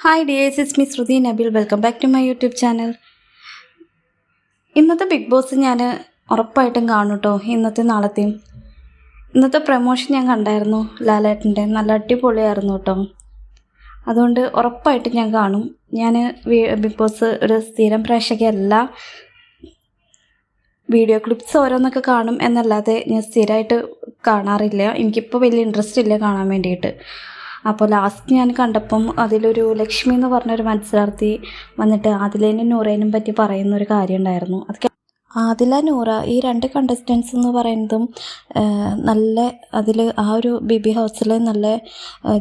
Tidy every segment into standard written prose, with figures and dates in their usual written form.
Hi dears, it's me Shruti Nabeel. Welcome back to my YouTube channel. ഇന്നത്തെ Bigg Boss ഞാൻ ഉറപ്പായിട്ടും കാണും കേട്ടോ. നാളത്തെയും ഇന്നത്തെ പ്രമോഷൻ ഞാൻ കണ്ടായിരുന്നു. ലാലേട്ടൻ്റെ നല്ല അടിപൊളിയായിരുന്നു കേട്ടോ. അതുകൊണ്ട് ഉറപ്പായിട്ടും ഞാൻ കാണും. ഞാൻ ബിഗ് ബോസ് ഒരു സ്ഥിരം പ്രേക്ഷകയല്ല. വീഡിയോ ക്ലിപ്സ് ഓരോന്നൊക്കെ കാണും എന്നല്ലാതെ ഞാൻ സ്ഥിരമായിട്ട് കാണാറില്ല. എനിക്കിപ്പോൾ വലിയ ഇൻട്രസ്റ്റ് ഇല്ല കാണാൻ വേണ്ടിയിട്ട്. അപ്പോൾ ലാസ്റ്റ് ഞാൻ കണ്ടപ്പം അതിലൊരു ലക്ഷ്മി എന്ന് പറഞ്ഞൊരു മത്സരാർത്ഥി വന്നിട്ട് ആദിലേനും നൂറേനും പറ്റി പറയുന്നൊരു കാര്യം ഉണ്ടായിരുന്നു. അത് ആദില, നൂറ ഈ രണ്ട് കണ്ടസ്റ്റൻസ് എന്ന് പറയുന്നതും നല്ല അതിൽ ആ ഒരു ബേബി ഹൗസിൽ നല്ല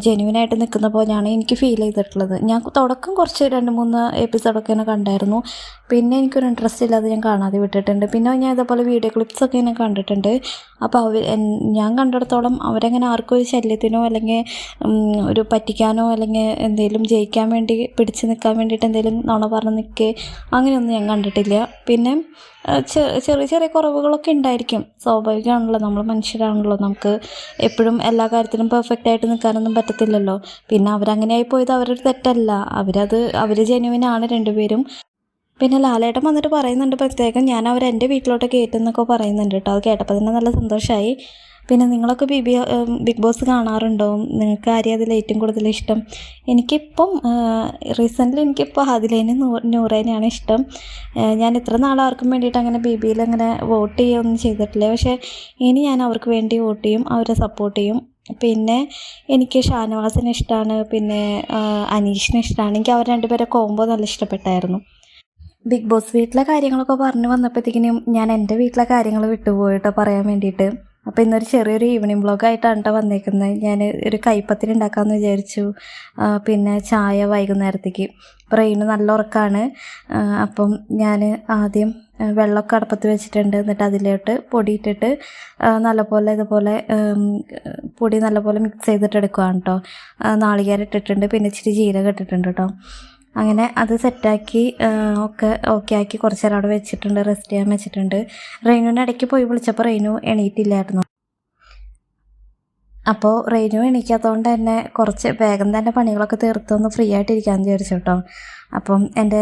ജെന്യുവനായിട്ട് നിൽക്കുന്ന പോലെയാണ് എനിക്ക് ഫീൽ ചെയ്തിട്ടുള്ളത്. ഞാൻ തുടക്കം കുറച്ച് 2-3 എപ്പിസോഡൊക്കെ ഞാൻ കണ്ടായിരുന്നു. പിന്നെ എനിക്കൊരു ഇൻട്രസ്റ്റ് ഇല്ലാതെ ഞാൻ കാണാതെ വിട്ടിട്ടുണ്ട്. പിന്നെ ഞാൻ ഇതേപോലെ വീഡിയോ ക്ലിപ്സൊക്കെ ഞാൻ കണ്ടിട്ടുണ്ട്. അപ്പോൾ ഞാൻ കണ്ടിടത്തോളം അവരങ്ങനെ ആർക്കും ഒരു ശല്യത്തിനോ അല്ലെങ്കിൽ ഒരു പറ്റിക്കാനോ അല്ലെങ്കിൽ എന്തെങ്കിലും ജയിക്കാൻ വേണ്ടി പിടിച്ച് നിൽക്കാൻ വേണ്ടിയിട്ട് എന്തെങ്കിലും നുണ പറഞ്ഞ് നിൽക്കുക അങ്ങനെയൊന്നും ഞാൻ കണ്ടിട്ടില്ല. പിന്നെ ചെറിയ ചെറിയ കുറവുകളൊക്കെ ഉണ്ടായിരിക്കും, സ്വാഭാവികമാണല്ലോ. നമ്മൾ മനുഷ്യരാണല്ലോ, നമുക്ക് എപ്പോഴും എല്ലാ കാര്യത്തിലും പെർഫെക്റ്റ് ആയിട്ട് നിൽക്കാനൊന്നും പറ്റത്തില്ലല്ലോ. പിന്നെ അവരങ്ങനെയായി പോയത് അവരൊരു തെറ്റല്ല, അവർ ജെന്യുവിനാണ് രണ്ടുപേരും. പിന്നെ ലാലേട്ടൻ വന്നിട്ട് പറയുന്നുണ്ട് പ്രത്യേകം, ഞാൻ എൻ്റെ വീട്ടിലോട്ട് കയറ്റുന്നൊക്കെ പറയുന്നുണ്ട് കേട്ടോ. അത് കേട്ടപ്പോൾ തന്നെ നല്ല സന്തോഷമായി. പിന്നെ നിങ്ങളൊക്കെ ബിഗ് ബോസ് കാണാറുണ്ടോ? നിങ്ങൾക്ക് ആരെയും അതിൽ ഏറ്റവും കൂടുതൽ ഇഷ്ടം? എനിക്കിപ്പം റീസെൻ്റ്ലി എനിക്കിപ്പോൾ അതിലേനും നൂറേനെയാണ് ഇഷ്ടം. ഞാൻ ഇത്ര നാൾ ആർക്കും വേണ്ടിയിട്ട് അങ്ങനെ ബിയിൽ അങ്ങനെ വോട്ട് ചെയ്യുകയൊന്നും ചെയ്തിട്ടില്ല. പക്ഷേ ഇനി ഞാൻ അവർക്ക് വേണ്ടി വോട്ട് ചെയ്യും, അവരെ സപ്പോർട്ട് ചെയ്യും. പിന്നെ എനിക്ക് ഷാനവാസിനെ ഇഷ്ടമാണ്, പിന്നെ അനീഷിനെ ഇഷ്ടമാണ്. എനിക്ക് അവർ രണ്ടുപേരെ കോംബോ നല്ല ഇഷ്ടപ്പെട്ടായിരുന്നു. ബിഗ് ബോസ് വീട്ടിലെ കാര്യങ്ങളൊക്കെ പറഞ്ഞു വന്നപ്പോഴത്തേക്കിനും ഞാൻ എൻ്റെ വീട്ടിലെ കാര്യങ്ങൾ വിട്ടുപോയിട്ടോ പറയാൻ വേണ്ടിയിട്ട്. അപ്പോൾ ഇന്നൊരു ചെറിയൊരു ഈവനിങ് വ്ളോഗായിട്ടാണ് കേട്ടോ വന്നേക്കുന്നത്. ഞാൻ ഒരു കൈപ്പത്തിരി ഉണ്ടാക്കാമെന്ന് വിചാരിച്ചു. പിന്നെ ചായ വൈകുന്നേരത്തേക്ക്. ബ്രെയിന് നല്ല ഉറക്കമാണ്. അപ്പം ഞാൻ ആദ്യം വെള്ളമൊക്കെ അടുപ്പത്ത് വെച്ചിട്ടുണ്ട്. എന്നിട്ട് അതിലോട്ട് പൊടി ഇട്ടിട്ട് നല്ലപോലെ ഇതുപോലെ പൊടി നല്ലപോലെ മിക്സ് ചെയ്തിട്ട് എടുക്കുകയാണ് കേട്ടോ. നാളികേരം ഇട്ടിട്ടുണ്ട്, പിന്നെ ഇച്ചിരി ജീരകം ഇട്ടിട്ടുണ്ട് കേട്ടോ. അങ്ങനെ അത് സെറ്റാക്കി ഓക്കെ ആക്കി കുറച്ച് നേരം അവിടെ വെച്ചിട്ടുണ്ട്, റെസ്റ്റ് ചെയ്യാൻ വെച്ചിട്ടുണ്ട്. റെയിനുവിനെ ഇടയ്ക്ക് പോയി വിളിച്ചപ്പോൾ റെയിനു എണീറ്റില്ലായിരുന്നു. അപ്പോൾ റെയിനു എണീക്കാത്തതുകൊണ്ട് തന്നെ കുറച്ച് വേഗം തന്നെ പണികളൊക്കെ തീർത്തൊന്ന് ഫ്രീ ആയിട്ടിരിക്കാമെന്ന് വിചാരിച്ചു കേട്ടോ. അപ്പം എൻ്റെ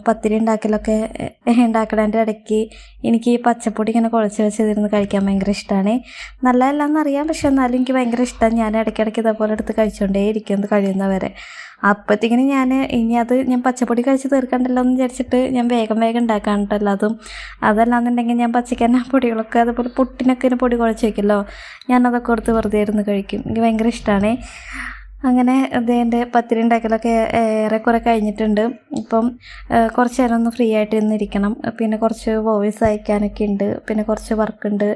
പത്തിരി ഉണ്ടാക്കണതിൻ്റെ ഇടയ്ക്ക് എനിക്ക് ഈ പച്ചപ്പൊടി ഇങ്ങനെ കുഴച്ച് വെച്ചിരുന്ന് കഴിക്കാൻ ഭയങ്കര ഇഷ്ടമാണ്. നല്ലതല്ലെന്നറിയാം, പക്ഷെ എന്നാലും എനിക്ക് ഭയങ്കര ഇഷ്ടമാണ്. ഞാൻ ഇടയ്ക്കിടയ്ക്ക് ഇതേപോലെ എടുത്ത് കഴിച്ചുകൊണ്ടേ ഇരിക്കുന്നത് കഴിയുന്നവരെ. അപ്പോഴത്തേക്കിന് ഞാൻ പച്ചപ്പൊടി കഴിച്ച് തീർക്കണ്ടല്ലോ എന്ന് വിചാരിച്ചിട്ട് ഞാൻ വേഗം ഉണ്ടാക്കാനിട്ടല്ലോ. അതല്ലാന്നുണ്ടെങ്കിൽ ഞാൻ പച്ചയ്ക്ക് തന്നെ പൊടികളൊക്കെ അതുപോലെ പുട്ടിനൊക്കെ പൊടി കുഴച്ച് വയ്ക്കുമല്ലോ, ഞാനതൊക്കെ കൊടുത്ത് വെറുതെ ഇരുന്ന് കഴിക്കും. എനിക്ക് ഭയങ്കര ഇഷ്ടമാണ്. അങ്ങനെ എൻ്റെ പത്തിരി ഉണ്ടാക്കലൊക്കെ ഏറെക്കുറെ കഴിഞ്ഞിട്ടുണ്ട്. ഇപ്പം കുറച്ച് നേരം ഒന്ന് ഫ്രീ ആയിട്ട് ഇരിക്കണം. പിന്നെ കുറച്ച് വോയിസ് അയക്കാനൊക്കെ ഉണ്ട്, പിന്നെ കുറച്ച് വർക്കുണ്ട്.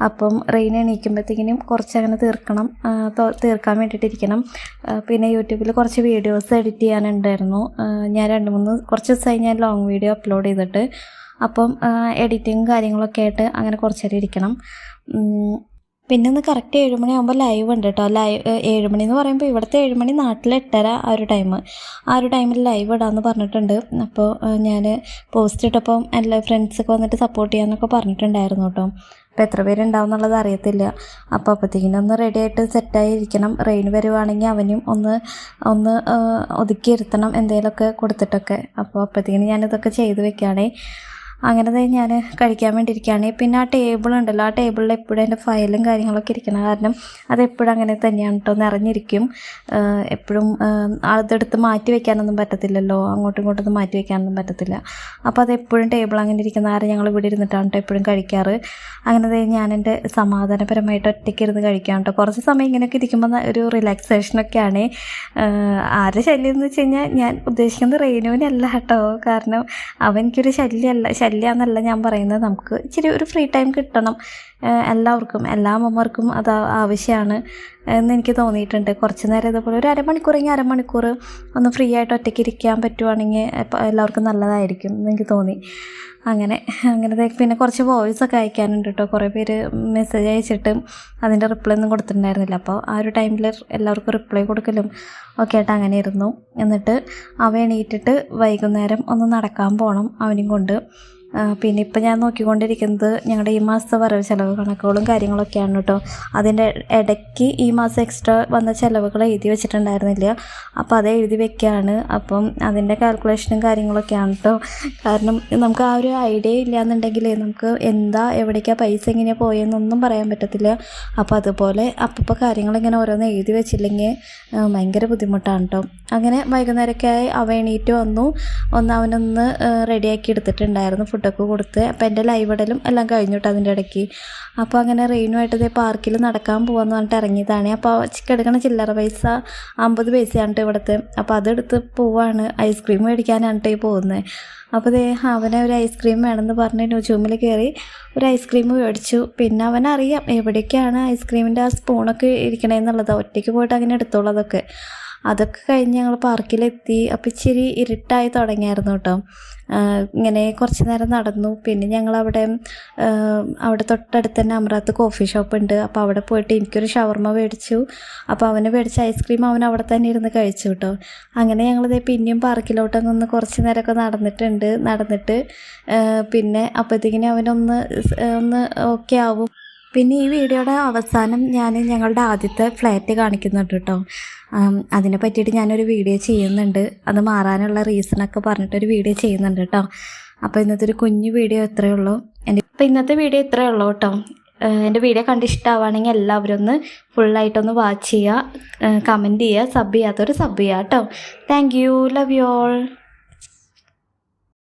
അപ്പം റെയിൻ എണീക്കുമ്പോഴത്തേക്കിനും കുറച്ചങ്ങനെ തീർക്കാൻ വേണ്ടിയിട്ടിരിക്കണം. പിന്നെ യൂട്യൂബിൽ കുറച്ച് വീഡിയോസ് എഡിറ്റ് ചെയ്യാനുണ്ടായിരുന്നു. ഞാൻ കുറച്ച് ദിവസമായി ഞാൻ ലോങ് വീഡിയോ അപ്ലോഡ് ചെയ്തിട്ട്. അപ്പം എഡിറ്റിങ് കാര്യങ്ങളൊക്കെ ആയിട്ട് അങ്ങനെ കുറച്ച് നേരം ഇരിക്കണം. പിന്നെ ഒന്ന് കറക്റ്റ് 7 മണിയാകുമ്പോൾ ലൈവ് ഉണ്ട് കേട്ടോ. 7 മണി എന്ന് പറയുമ്പോൾ ഇവിടുത്തെ 7 മണി, നാട്ടിൽ 8:30 ആ ഒരു ടൈമിൽ ലൈവ് ഇടാമെന്ന് പറഞ്ഞിട്ടുണ്ട്. അപ്പോൾ ഞാൻ പോസ്റ്റ് ഇട്ടപ്പം എല്ലാ ഫ്രണ്ട്സൊക്കെ വന്നിട്ട് സപ്പോർട്ട് ചെയ്യാമെന്നൊക്കെ പറഞ്ഞിട്ടുണ്ടായിരുന്നു കേട്ടോ. അപ്പോൾ എത്ര പേരുണ്ടാവും എന്നുള്ളത് അറിയത്തില്ല. അപ്പോഴത്തേക്കിനും ഒന്ന് റെഡി ആയിട്ട് സെറ്റായിരിക്കണം. റെയിൻ വരുവാണെങ്കിൽ അവനും ഒന്ന് ഒതുക്കിയിരുത്തണം എന്തെങ്കിലുമൊക്കെ കൊടുത്തിട്ടൊക്കെ. അപ്പോഴത്തേക്കിനും ഞാനിതൊക്കെ ചെയ്ത് വെക്കുകയാണേ. അങ്ങനെ ഞാൻ കഴിക്കാൻ വേണ്ടിയിരിക്കുകയാണ്. പിന്നെ ആ ടേബിളുണ്ടല്ലോ, ആ ടേബിളിൽ എപ്പോഴും എൻ്റെ ഫയലും കാര്യങ്ങളൊക്കെ ഇരിക്കണം. കാരണം അതെപ്പോഴും അങ്ങനെ തന്നെയാണ് കേട്ടോ, നിറഞ്ഞിരിക്കും. എപ്പോഴും അതെടുത്ത് മാറ്റി വയ്ക്കാനൊന്നും പറ്റത്തില്ലല്ലോ, അങ്ങോട്ടും ഇങ്ങോട്ടൊന്നും മാറ്റി വയ്ക്കാനൊന്നും പറ്റത്തില്ല. അപ്പോൾ അതെപ്പോഴും ടേബിൾ അങ്ങനെ ഇരിക്കുന്ന കാരണം ഞങ്ങൾ ഇവിടെ ഇരുന്നിട്ടാണ് കേട്ടോ എപ്പോഴും കഴിക്കാറ്. അങ്ങനെ ഞാൻ എൻ്റെ സമാധാനപരമായിട്ട് ഒറ്റയ്ക്ക് ഇരുന്ന് കഴിക്കാം കേട്ടോ. കുറച്ച് സമയം ഇങ്ങനെയൊക്കെ ഇരിക്കുമ്പോൾ ഒരു റിലാക്സേഷനൊക്കെയാണ്. ആരുടെ ശല്യം എന്ന് വെച്ച് കഴിഞ്ഞാൽ ഞാൻ ഉദ്ദേശിക്കുന്നത് റെയിനുവിനല്ല കേട്ടോ. കാരണം അവനിക്കൊരു ശല്യമെന്നല്ല ഞാൻ പറയുന്നത്. നമുക്ക് ഇച്ചിരി ഒരു ഫ്രീ ടൈം കിട്ടണം. എല്ലാവർക്കും, എല്ലാ അമ്മമാർക്കും അത് ആവശ്യമാണ് എന്ന് എനിക്ക് തോന്നിയിട്ടുണ്ട്. കുറച്ച് നേരം ഇതുപോലെ ഒരു അരമണിക്കൂർ ഒന്ന് ഫ്രീ ആയിട്ട് ഒറ്റയ്ക്ക് ഇരിക്കാൻ പറ്റുവാണെങ്കിൽ എല്ലാവർക്കും നല്ലതായിരിക്കും എന്ന് എനിക്ക് തോന്നി. അങ്ങനെ പിന്നെ കുറച്ച് വോയിസൊക്കെ അയക്കാനുണ്ട് കേട്ടോ. കുറേ പേര് മെസ്സേജ് അയച്ചിട്ട് അതിൻ്റെ റിപ്ലൈ ഒന്നും കൊടുത്തിട്ടുണ്ടായിരുന്നില്ല. അപ്പോൾ ആ ഒരു ടൈമിൽ എല്ലാവർക്കും റിപ്ലൈ കൊടുക്കലും ഒക്കെ ആയിട്ട് അങ്ങനെ ഇരുന്നു. എന്നിട്ട് അവ എണീറ്റിട്ട് വൈകുന്നേരം ഒന്ന് നടക്കാൻ പോകണം അവനും കൊണ്ട്. പിന്നെ ഇപ്പം ഞാൻ നോക്കിക്കൊണ്ടിരിക്കുന്നത് ഞങ്ങളുടെ ഈ മാസത്തെ വരവ് ചിലവ് കണക്കുകളും കാര്യങ്ങളൊക്കെയാണ് കേട്ടോ. അതിൻ്റെ ഇടയ്ക്ക് ഈ മാസം എക്സ്ട്രാ വന്ന ചിലവുകൾ എഴുതി വെച്ചിട്ടുണ്ടായിരുന്നില്ല, അപ്പോൾ അത് എഴുതി വെക്കുകയാണ്. അപ്പം അതിൻ്റെ കാൽക്കുലേഷനും കാര്യങ്ങളൊക്കെയാണ് കേട്ടോ. കാരണം നമുക്ക് ആ ഒരു ഐഡിയ ഇല്ലയെന്നുണ്ടെങ്കിൽ നമുക്ക് എവിടേക്കാണ് പൈസ എങ്ങനെയാണ് പോയെന്നൊന്നും പറയാൻ പറ്റത്തില്ല. അപ്പോൾ അതുപോലെ അപ്പോൾ കാര്യങ്ങളിങ്ങനെ ഓരോന്ന് എഴുതി വെച്ചില്ലെങ്കിൽ ഭയങ്കര ബുദ്ധിമുട്ടാണ് കേട്ടോ. അങ്ങനെ വൈകുന്നേരമൊക്കെ ആയി അവ എണീറ്റ് വന്നു. അവനൊന്ന് റെഡിയാക്കി എടുത്തിട്ടുണ്ടായിരുന്നു, ഫുഡൊക്കെ കൊടുത്ത്. അപ്പോൾ എൻ്റെ ലൈവ് ഇടലും എല്ലാം കഴിഞ്ഞു കേട്ടോ അതിൻ്റെ ഇടയ്ക്ക്. അപ്പോൾ അങ്ങനെ റെയിനുമായിട്ട് ഇതേ പാർക്കിൽ നടക്കാൻ പോകാമെന്ന് പറഞ്ഞിട്ട് ഇറങ്ങിയതാണ്. അപ്പോൾ എടുക്കണ ചില്ലറ പൈസ 50 പൈസയാണ് കേട്ടോ ഇവിടുത്തെ. അപ്പോൾ അതെടുത്ത് പോവാണ്, ഐസ്ക്രീം മേടിക്കാനാണ് കേട്ടോ ഈ പോകുന്നത്. അപ്പോൾ അവനെ ഒരു ഐസ്ക്രീം വേണമെന്ന് പറഞ്ഞ് ന്യൂജൂമിൽ കയറി ഒരു ഐസ്ക്രീം മേടിച്ചു. പിന്നെ അവനറിയാം എവിടേക്കാണ് ഐസ്ക്രീമിൻ്റെ ആ സ്പൂണൊക്കെ ഇരിക്കണേന്നുള്ളത്, ഒറ്റയ്ക്ക് പോയിട്ട് അങ്ങനെ എടുത്തോളൂ അതൊക്കെ കഴിഞ്ഞ് ഞങ്ങൾ പാർക്കിലെത്തി. അപ്പോൾ ഇച്ചിരി ഇരുട്ടായി തുടങ്ങിയായിരുന്നു കേട്ടോ. ഇങ്ങനെ കുറച്ച് നേരം നടന്നു. പിന്നെ ഞങ്ങളവിടെ തൊട്ടടുത്ത് തന്നെ അമ്രാത്ത് കോഫി ഷോപ്പ് ഉണ്ട്. അപ്പോൾ അവിടെ പോയിട്ട് എനിക്കൊരു ഷവർമ മേടിച്ചു. അപ്പോൾ അവന് മേടിച്ച ഐസ്ക്രീം അവൻ അവിടെ തന്നെ ഇരുന്ന് കഴിച്ചു കേട്ടോ. അങ്ങനെ ഞങ്ങളിതേ പിന്നെയും പാർക്കിലോട്ടൊന്ന് കുറച്ച് നേരമൊക്കെ നടന്നിട്ട് പിന്നെ അപ്പോഴത്തേക്കിനും അവനൊന്ന് ഓക്കെ ആവും. പിന്നെ ഈ വീഡിയോയുടെ അവസാനം ഞാൻ ഞങ്ങളുടെ ആദ്യത്തെ ഫ്ലാറ്റ് കാണിക്കുന്നുണ്ട് കേട്ടോ. അതിനെ പറ്റിയിട്ട് ഞാനൊരു വീഡിയോ ചെയ്യുന്നുണ്ട്, അത് മാറാനുള്ള റീസണൊക്കെ പറഞ്ഞിട്ടൊരു വീഡിയോ ചെയ്യുന്നുണ്ട് കേട്ടോ. അപ്പോൾ ഇന്നത്തെ ഒരു കുഞ്ഞു വീഡിയോ ഇത്രയേ ഉള്ളൂ. ഇന്നത്തെ വീഡിയോ ഇത്രയേ ഉള്ളൂ കേട്ടോ. എൻ്റെ വീഡിയോ കണ്ടിഷ്ടമാവുകയാണെങ്കിൽ എല്ലാവരും ഒന്ന് ഫുള്ളായിട്ടൊന്ന് വാച്ച് ചെയ്യുക, കമൻറ്റ് ചെയ്യുക, സബ് ചെയ്യാത്തവർ സബ് ചെയ്യുക കേട്ടോ. Thank you, love you all.